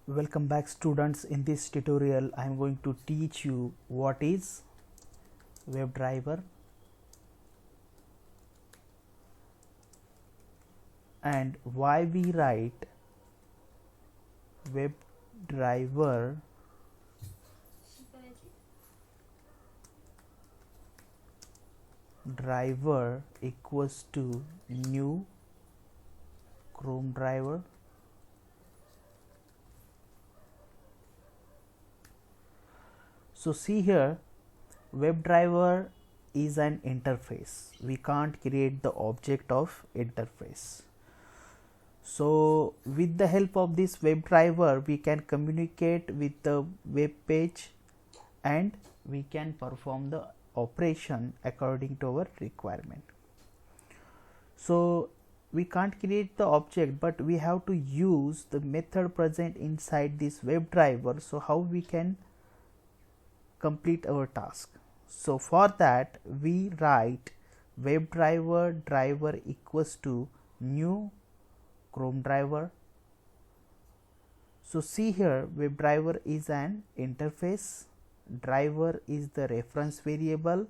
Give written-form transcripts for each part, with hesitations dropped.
Welcome back students. In this tutorial I am going to teach you what is WebDriver and why we write WebDriver driver equals to new Chromedriver. So see here, WebDriver is an interface. We can't create the object of interface. So with the help of this WebDriver, we can communicate with the web page and we can perform the operation according to our requirement. So we can't create the object, but we have to use the method present inside this WebDriver. So how we can complete our task? So for that we write WebDriver driver equals to new Chromedriver. So see here, WebDriver is an interface, driver is the reference variable,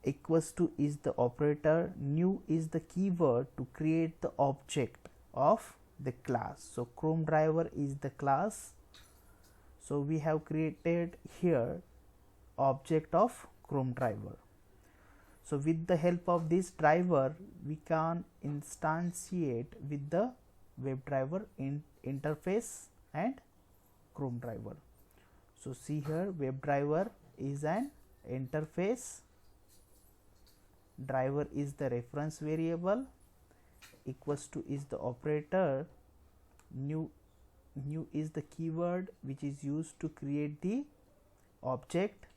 equals to is the operator, new is the keyword to create the object of the class. So Chromedriver is the class. So we have created here object of Chromedriver. So with the help of this driver we can instantiate with the WebDriver interface and Chromedriver. So see here, WebDriver is an interface, driver is the reference variable, equals to is the operator, new is the keyword which is used to create the object,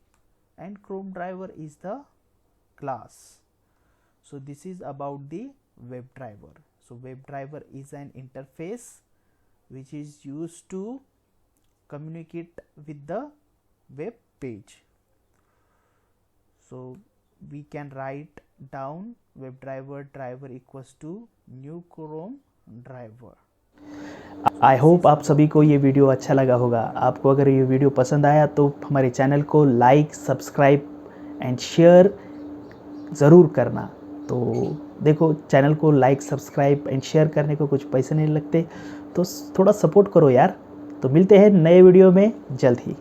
and Chromedriver is the class. So this is about the WebDriver. So WebDriver is an interface which is used to communicate with the web page. So we can write down WebDriver driver equals to new Chromedriver. I hope आप सभी को ये video अच्छा लगा होगा। आपको अगर ये वीडियो पसंद आया तो हमारे चैनल को लाइक, सब्सक्राइब एंड शेयर ज़रूर करना। तो देखो, चैनल को लाइक, सब्सक्राइब एंड शेयर करने को कुछ पैसे नहीं लगते, तो थोड़ा सपोर्ट करो यार। तो मिलते हैं नए वीडियो में जल्द ही।